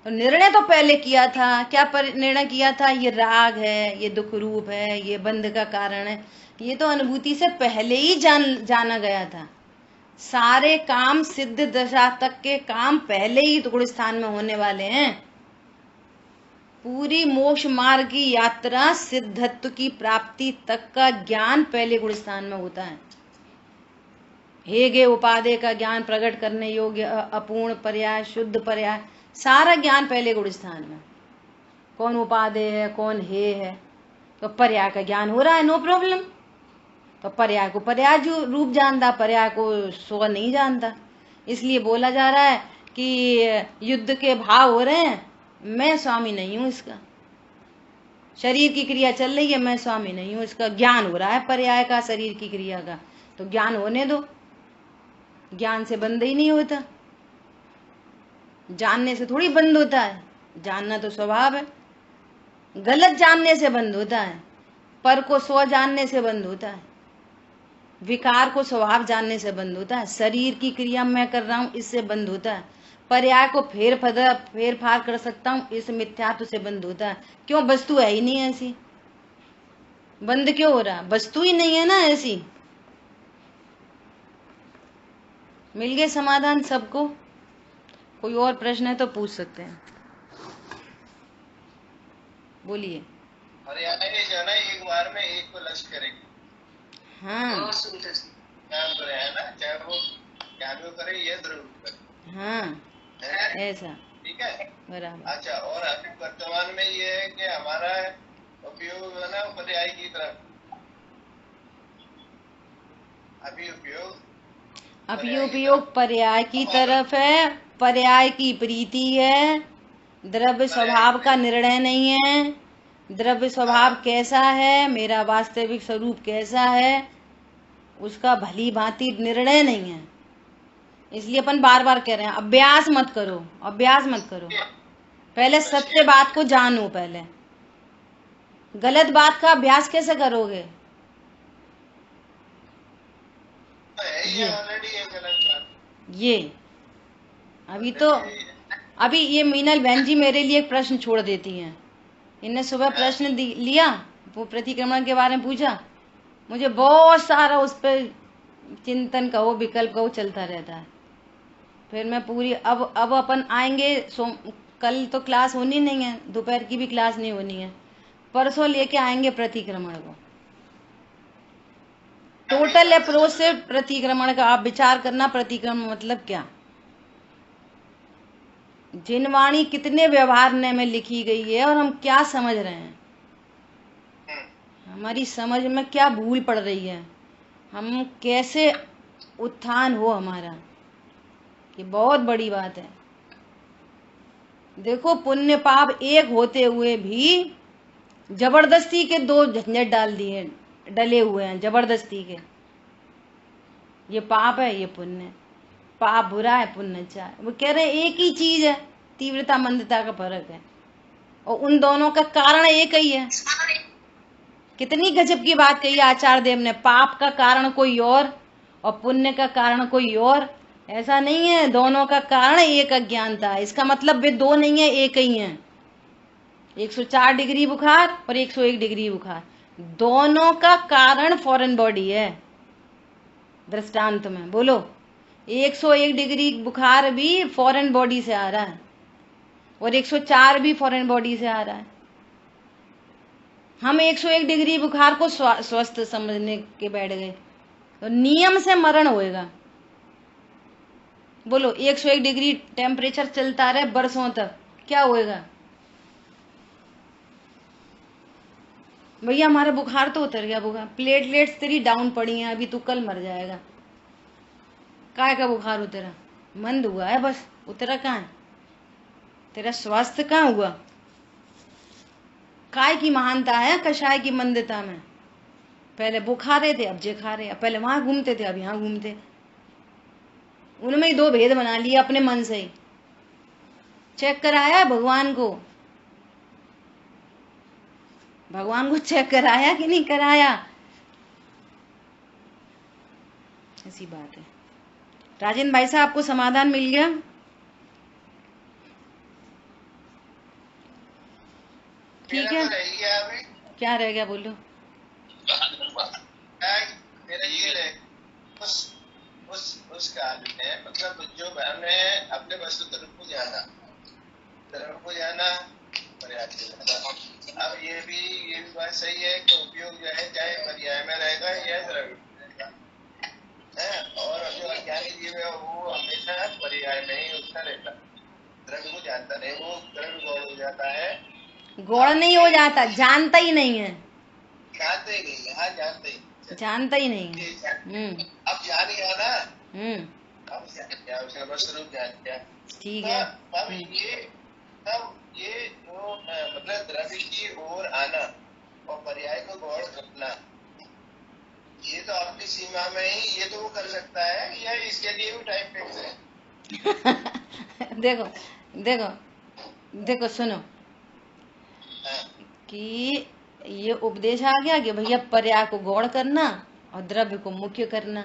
तो निर्णय तो पहले किया था, क्या निर्णय किया था? ये राग है, ये दुख रूप है, ये बंध का कारण है, ये तो अनुभूति से पहले ही जाना गया था। सारे काम सिद्ध दशा तक के काम पहले ही गुण स्थान में होने वाले हैं। पूरी मोक्ष मार्ग की यात्रा सिद्धत्व की प्राप्ति तक का ज्ञान पहले गुण स्थान में होता है। हेगे उपादेय का ज्ञान, प्रकट करने योग्य, अपूर्ण पर्याय, शुद्ध पर्याय, सारा ज्ञान पहले गुण स्थान में। कौन उपादेय है, कौन हे है, तो पर्याय का ज्ञान हो रहा है, नो प्रॉब्लम। तो पर्याय को पर्याय जो रूप जानता, पर्याय को स्व नहीं जानता। इसलिए बोला जा रहा है कि युद्ध के भाव हो रहे हैं, मैं स्वामी नहीं हूं इसका। शरीर की क्रिया चल रही है, मैं स्वामी नहीं हूं इसका। ज्ञान हो रहा है पर्याय का, शरीर की क्रिया का, तो ज्ञान होने दो। ज्ञान से बंद ही नहीं होता, जानने से थोड़ी बंद होता है। जानना तो स्वभाव है, गलत जानने से बंद होता है, पर को स्व जानने से बंद होता है, विकार को स्वभाव जानने से बंद होता है, शरीर की क्रिया मैं कर रहा हूं इससे बंद होता है, पर्याय को फेर फार कर सकता हूं इस मिथ्यात्व से बंद होता है। क्यों? वस्तु है ही नहीं ऐसी, बंद क्यों हो रहा? वस्तु ही नहीं है ना ऐसी। मिल गए समाधान सबको? कोई और प्रश्न है तो पूछ सकते हैं, बोलिए। हरियाणा ये जो है ना, एक बार में एक को लक्ष्य करेगी। हाँ ज्ञान करे है ना, चाहे वो ज्ञान को करे या ध्रुव करे। हाँ ऐसा, ठीक है, बराबर। अच्छा, और अभी वर्तमान में ये है कि हमारा उपयोग है ना पर्याय की तरफ, अभी उपयोग पर्याय की तरफ है। पर्याय की प्रीति है, द्रव्य स्वभाव का निर्णय नहीं है। द्रव्य स्वभाव कैसा है, मेरा वास्तविक स्वरूप कैसा है, उसका भली भांति निर्णय नहीं है। इसलिए अपन बार बार कह रहे हैं अभ्यास मत करो, अभ्यास मत करो। पहले सत्य बात को जानो। पहले गलत बात का अभ्यास कैसे करोगे? ये अभी ये मीनल बहन जी मेरे लिए एक प्रश्न छोड़ देती हैं। इन्हें सुबह प्रश्न लिया, वो प्रतिक्रमण के बारे में पूछा, मुझे बहुत सारा उस पर चिंतन कहो, विकल्प कहो, चलता रहता है। फिर मैं पूरी अब अपन आएंगे, कल तो क्लास होनी नहीं है, दोपहर की भी क्लास नहीं होनी है, परसों लेके आएंगे प्रतिक्रमण को। टोटल अप्रोच से प्रतिक्रमण का आप विचार करना। प्रतिक्रमण मतलब क्या, जिनवाणी कितने व्यवहार में लिखी गई है और हम क्या समझ रहे हैं, हमारी समझ में क्या भूल पड़ रही है, हम कैसे उत्थान हो हमारा, ये बहुत बड़ी बात है। देखो पुण्य पाप एक होते हुए भी जबरदस्ती के दो झंझट डले हुए हैं, जबरदस्ती के। ये पाप है, ये पुण्य है। पाप बुरा है, पुण्य अच्छा है। वो कह रहे हैं एक ही चीज है, तीव्रता मंदता का फर्क है, और उन दोनों का कारण एक ही है। कितनी गजब की बात कही आचार्य देव ने, पाप का कारण कोई और पुण्य का कारण कोई और। ऐसा नहीं है, दोनों का कारण एक अज्ञानता। इसका मतलब वे दो नहीं है, एक ही है। 104 डिग्री बुखार और 101 डिग्री बुखार, दोनों का कारण फॉरेन बॉडी है। दृष्टांत में बोलो, 101 डिग्री बुखार भी फॉरेन बॉडी से आ रहा है और 104 भी फॉरेन बॉडी से आ रहा है। हम 101 डिग्री बुखार को स्वस्थ समझने के बैठ गए, तो नियम से मरण होएगा। बोलो 101 डिग्री टेम्परेचर चलता रहे बरसों तक, क्या होएगा? भैया हमारा बुखार तो उतर गया, बुखार प्लेटलेट्स तेरी डाउन पड़ी हैं, अभी तू कल मर जाएगा। काय का बुखार उतरा? मंद हुआ है बस, उतरा कहाँ है? तेरा स्वास्थ्य कहाँ हुआ? काय की महानता है कषाय की मंदता में? पहले बुखारे थे, अब जेखारे, अब पहले वहां घूमते थे, अब यहाँ घूमते। उनमें ही दो भेद बना लिए अपने मन से ही। चेक कराया भगवान को, भगवान को चेक कराया कि नहीं कराया? ऐसी बात है। राजेंद्र भाई साहब, आपको समाधान मिल गया? ठीक है, मेरा तो रह गया अभी। क्या रह गया बोलो। मेरा ये रहे उस काल में, मतलब जो हमें अपने वस्तु धर्म को जाना पर्याप्त जाना। अब ये भी बात सही है कि उपयोग जो है चाहे पर्याय में रहेगा या द्रव्य में रहेगा, है। और जो अज्ञानी जीव है वो हमेशा पर्याय में ही उसका रहता, द्रव्य को जानता नहीं, वो द्रव्य गौण हो जाता है। गौड़ नहीं हो जाता, जानता ही नहीं है, जानते ही नहीं है। हाँ, जानते ही जानता ही नहीं है। अब जान गया ना, अब जान गया, उसका वस्तु रूप जान गया। ठीक है। तब ये जो मतलब द्रव्य की ओर आना और पर्याय को गौण करना, ये तो अपनी सीमा में ही, ये तो वो कर सकता है, या इसके लिए भी टाइम फिक्स है? देखो देखो देखो, सुनो हाँ। कि ये उपदेश आ गया कि भैया पर्याय को गौण करना और द्रव्य को मुख्य करना,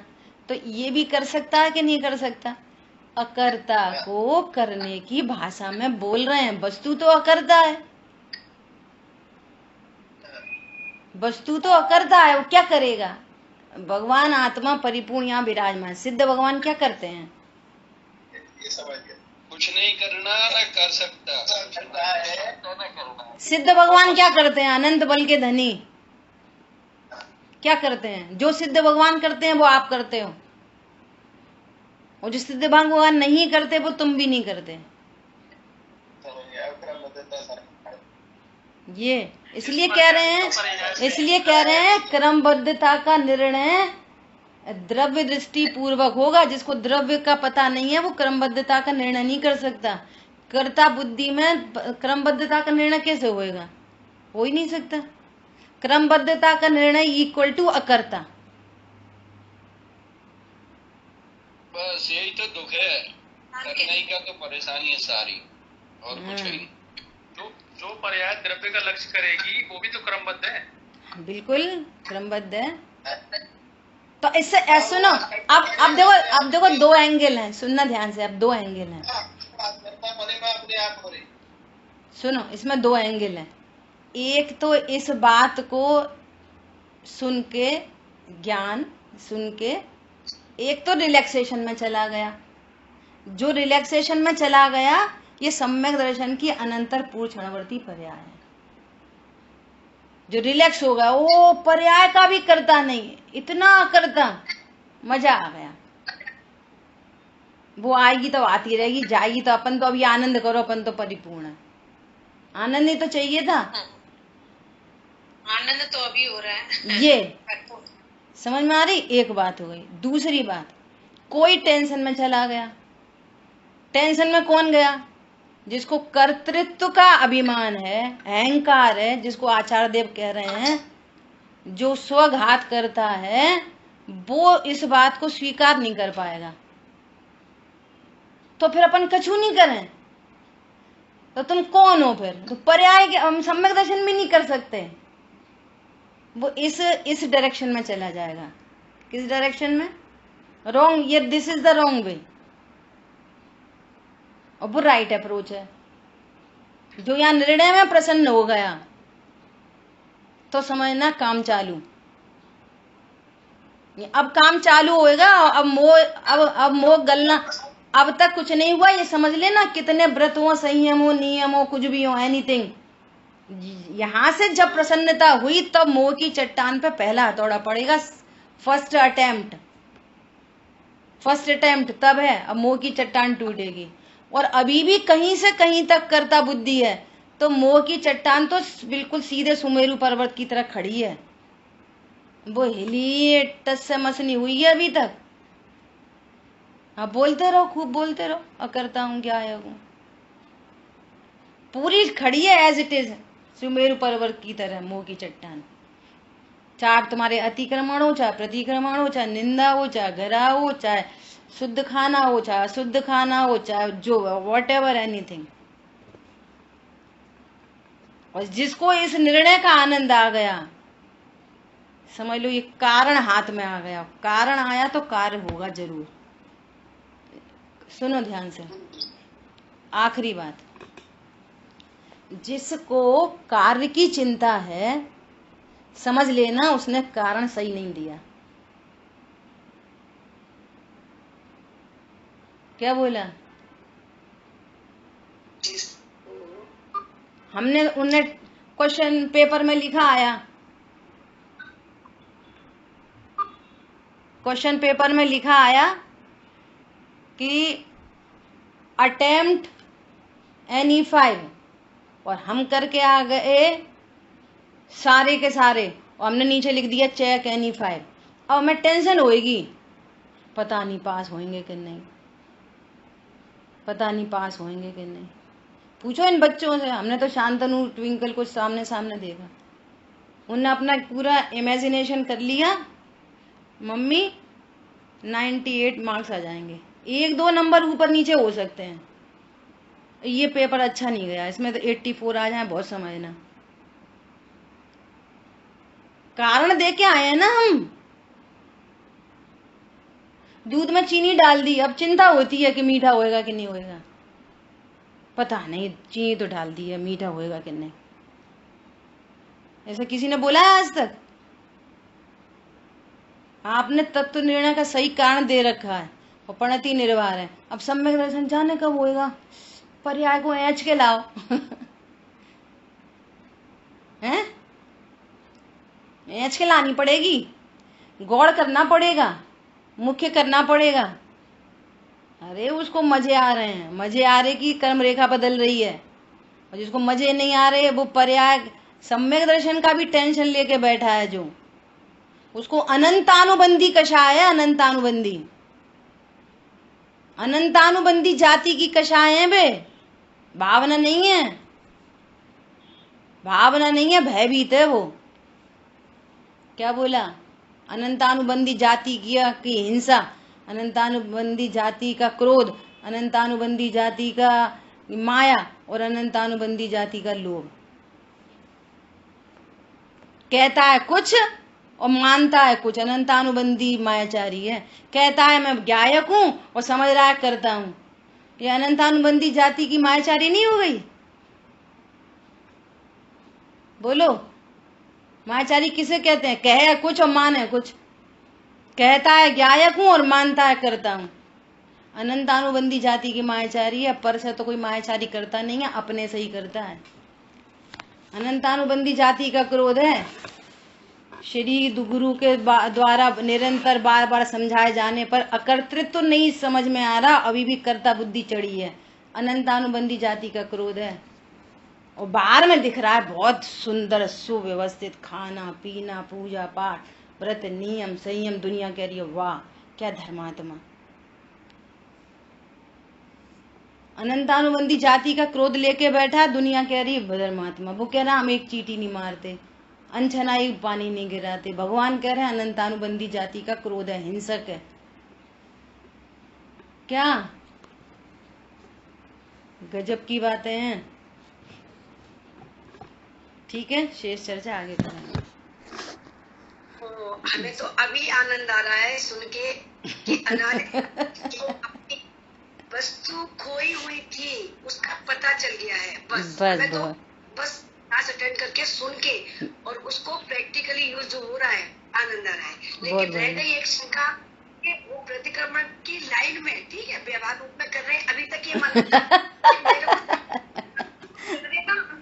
तो ये भी कर सकता है कि नहीं कर सकता? अकर्ता को करने की भाषा में बोल रहे हैं, वस्तु तो अकर्ता है, वस्तु तो अकर्ता है, वो क्या करेगा? भगवान आत्मा परिपूर्ण यहाँ विराजमान, सिद्ध भगवान क्या करते हैं? ये समझ गया। कुछ नहीं करना ना कर सकता, करता है ना करना। सिद्ध भगवान क्या करते हैं? अनंत बल के धनी क्या करते हैं? जो सिद्ध भगवान करते हैं वो आप करते हो, और जो सिद्ध भगवान नहीं करते वो तुम भी नहीं करते। समझ गया। ये इसलिए कह रहे हैं क्रमबद्धता का निर्णय द्रव्य दृष्टि पूर्वक होगा। जिसको द्रव्य का पता नहीं है वो क्रमबद्धता का निर्णय नहीं कर सकता। कर्ता बुद्धि में क्रमबद्धता का निर्णय कैसे होएगा? हो ही नहीं सकता। क्रमबद्धता का निर्णय इक्वल टू अकर्ता। बस यही तो दुख है, करने का तो परेशानी है सारी, और कुछ नहीं। जो पर्याय द्रव्य का लक्ष्य करेगी वो भी तो क्रमबद्ध है। बिल्कुल क्रमबद्ध है। तो इससे सुनो, अब देखो दो एंगल हैं, सुनना ध्यान से। अब दो एंगल हैं, सुनो, इसमें दो एंगल हैं। एक तो इस बात को सुन के, ज्ञान सुन के, एक तो रिलैक्सेशन में चला गया। जो रिलैक्सेशन में चला गया ये सम्यक दर्शन की अनंतर पूर्व क्षणवर्ती पर्याय है। जो रिलैक्स हो गया वो पर्याय का भी करता नहीं, इतना करता, मजा आ गया। वो आएगी तो आती रहेगी, जाएगी तो अपन तो अभी आनंद करो, अपन तो परिपूर्ण है। आनंद ही तो चाहिए था, आनंद तो अभी हो रहा है। ये समझ में आ रही? एक बात हो गई। दूसरी बात, कोई टेंशन में चला गया। टेंशन में कौन गया? जिसको कर्तृत्व का अभिमान है, अहंकार है, जिसको आचार्य देव कह रहे हैं, जो स्वघात करता है, वो इस बात को स्वीकार नहीं कर पाएगा। तो फिर अपन कछु नहीं करें तो तुम कौन हो फिर? तो पर्याय के हम सम्यक दर्शन भी नहीं कर सकते। वो इस डायरेक्शन में चला जाएगा। किस डायरेक्शन में? रॉन्ग। ये this is the wrong way, और वो राइट अप्रोच है। जो यहाँ निर्णय में प्रसन्न हो गया तो समझना काम चालू। अब काम चालू होएगा। अब मोह गलना। अब तक कुछ नहीं हुआ, ये समझ लेना। कितने व्रत हो, संयम हो, नियम हो, कुछ भी हो, एनीथिंग, यहां से जब प्रसन्नता हुई तब मोह की चट्टान पे पहला हथौड़ा पड़ेगा। फर्स्ट अटेम्प्ट तब है। अब मोह की चट्टान टूटेगी। और अभी भी कहीं से कहीं तक करता बुद्धि है तो मोह की चट्टान तो बिल्कुल सीधे सुमेरु पर्वत की तरह खड़ी है। वो हिली टस से मस नहीं हुई है अभी तक। आप बोलते रहो, खूब बोलते रहो, अकर्ता हूं, क्या है हूं, पूरी खड़ी है एज इट इज, सुमेरु पर्वत की तरह मोह की चट्टान। चाहे तुम्हारे अतिक्रमण हो, चाहे प्रतिक्रमण हो, चाहे निंदा हो, चाहे घरा हो, चाहे शुद्ध खाना हो, चाहे अशुद्ध खाना हो, चाहे जो वॉट एवर, एनीथिंग। और जिसको इस निर्णय का आनंद आ गया समझ लो ये कारण हाथ में आ गया, कारण आया तो कार्य होगा जरूर। सुनो ध्यान से, आखिरी बात, जिसको कार्य की चिंता है समझ लेना उसने कारण सही नहीं दिया। क्या बोला? हमने उन्हें क्वेश्चन पेपर में लिखा आया, क्वेश्चन पेपर में लिखा आया कि अटेम्प्ट एनी 5 और हम करके आ गए सारे के सारे और हमने नीचे लिख दिया चेक एनी 5। अब हमें टेंशन होएगी, पता नहीं पास होंगे कि नहीं, पता नहीं पास होंगे कि नहीं। पूछो इन बच्चों से, हमने तो शांतनु ट्विंकल को सामने सामने देखा, उन्होंने अपना पूरा इमेजिनेशन कर लिया, मम्मी 98 मार्क्स आ जाएंगे, 1-2 नंबर ऊपर नीचे हो सकते हैं, ये पेपर अच्छा नहीं गया, इसमें तो 84 आ जाए बहुत समझना। कारण दे के आए हैं ना हम, दूध में चीनी डाल दी, अब चिंता होती है कि मीठा होएगा कि नहीं होएगा, पता नहीं चीनी तो डाल दी है, मीठा होएगा कि नहीं। ऐसा किसी ने बोला है आज तक? आपने तत्व निर्णय का सही कारण दे रखा है और परिणति निर्वार है। अब सम्यक दर्शन जाने कब होएगा, पर्याय को एच के लाओ हैं, एच के लानी पड़ेगी, गौड़ करना पड़ेगा, मुख्य करना पड़ेगा। अरे उसको मजे आ रहे हैं, मजे आ रहे की कर्म रेखा बदल रही है, और जिसको मजे नहीं आ रहे वो पर्याय सम्यक दर्शन का भी टेंशन लेके बैठा है, जो उसको अनंतानुबंधी कषाय है, अनंतानुबंधी, अनंतानुबंधी जाति की कषाय है बे, भावना नहीं है, भावना नहीं है, भयभीत है वो। क्या बोला? अनंतानुबंधी जाति की हिंसा, अनंतानुबंधी जाति का क्रोध, अनंतानुबंधी जाति का माया और अनंतानुबंधी जाति का लोभ। कहता है कुछ और मानता है कुछ, अनंतानुबंधी मायाचारी है। कहता है मैं ज्ञायक हूं और समझ रहा है करता हूं, ये अनंतानुबंधी जाति की मायाचारी नहीं हो गई? बोलो, मायाचारी किसे कहते हैं? कहे कुछ और माने कुछ, कहता है ज्ञायक हूं और मानता है करता हूं। अनंतानुबंधी जाति की मायाचारी है, पर से तो कोई मायाचारी करता नहीं है, अपने से ही करता है। अनंतानुबंधी जाति का क्रोध है, श्री गुरु के द्वारा निरंतर बार बार समझाए जाने पर अकर्तृत्व तो नहीं समझ में आ रहा, अभी भी कर्ता बुद्धि चढ़ी है, अनंतानुबंधी जाति का क्रोध है। और बाहर में दिख रहा है बहुत सुंदर सुव्यवस्थित खाना पीना, पूजा पाठ, व्रत नियम संयम, दुनिया कह रही है वाह क्या धर्मात्मा। अनंतानुबंधी जाति का क्रोध लेके बैठा है, दुनिया कह रही है धर्मात्मा। वो कह रहा हम एक चींटी नहीं मारते, अनछना एक पानी नहीं गिराते। भगवान कह रहे हैं अनंतानुबंधी जाति का क्रोध है, हिंसक है। क्या गजब की बातें हैं। ठीक है, शेष चर्चा आगे करेंगे। हमें तो अभी आनंद आ रहा है सुन के कि अनादि जो अपनी वस्तु खोई हुई थी उसका पता चल गया है। बस हमें तो बस क्लास अटेंड करके सुन के और उसको प्रैक्टिकली यूज हो रहा है, आनंद आ रहा है। लेकिन रह गई एक शंका कि वो प्रतिक्रमण की लाइन में ठीक है व्यवहार रूप में कर रहे हैं, अभी तक ये मान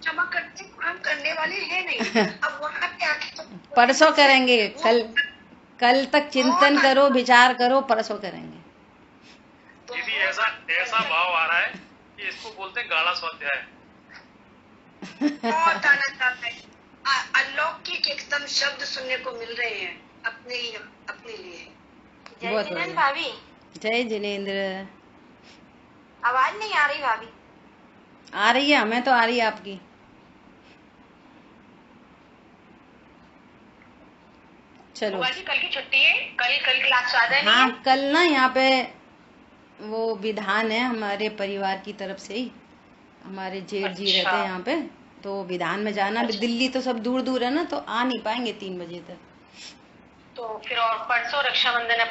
जमा करते हम करने वाले हैं नहीं। अब वहाँ पे आके तो परसों करेंगे, कल तक चिंतन करो, विचार करो, परसों करेंगे। ये भी ऐसा भाव आ रहा है कि इसको बोलते हैं गाढ़ा स्वाध्याय। बहुत आनंद आता है, अलौकिक एकदम शब्द सुनने को मिल रहे हैं अपने लिए। जय जिनेंद्र भाभी। जय जिनेंद्र। आवाज नहीं आ रही भाभी? आ रही है, हमें तो आ रही है आपकी। चलो कल की छुट्टी है, कल क्लास ज्यादा नहीं हाँ है? कल ना यहाँ पे वो विधान है हमारे परिवार की तरफ से ही, हमारे जेठ जी रहते हैं यहाँ पे, तो विधान में जाना। दिल्ली तो सब दूर दूर है ना, तो आ नहीं पाएंगे 3 बजे तक। तो फिर और परसों रक्षाबंधन है,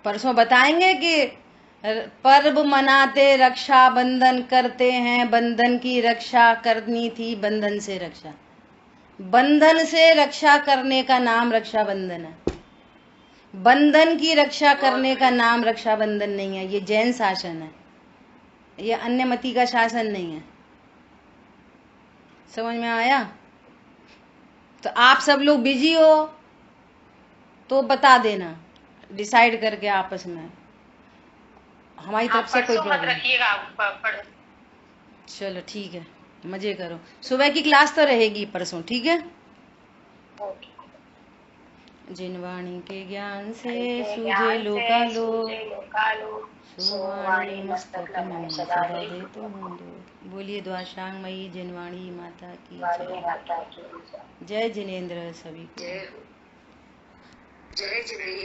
परसों बताएंगे कि पर्व मनाते रक्षाबंधन करते हैं, बंधन की रक्षा करनी थी, बंधन से रक्षा, बंधन से रक्षा करने का नाम रक्षाबंधन है। बंधन की रक्षा करने का नाम रक्षाबंधन नहीं है। ये जैन शासन है, ये अन्य मति का शासन नहीं है। समझ में आया? तो आप सब लोग बिजी हो तो बता देना, डिसाइड करके आपस में। हमारी तरफ से कोई प्रॉब्लम नहीं। रखिएगा। चलो ठीक है, मजे करो। सुबह की क्लास तो रहेगी परसों, ठीक है? जिनवाणी के ज्ञान से सूझे लोकालोक, सोवाणी मस्तक में सदा दे तो दो। बोलिए द्वाशांग मई जिनवाणी माता की जय। जय जिनेन्द्र सभी को। जय जिनेन्द्र।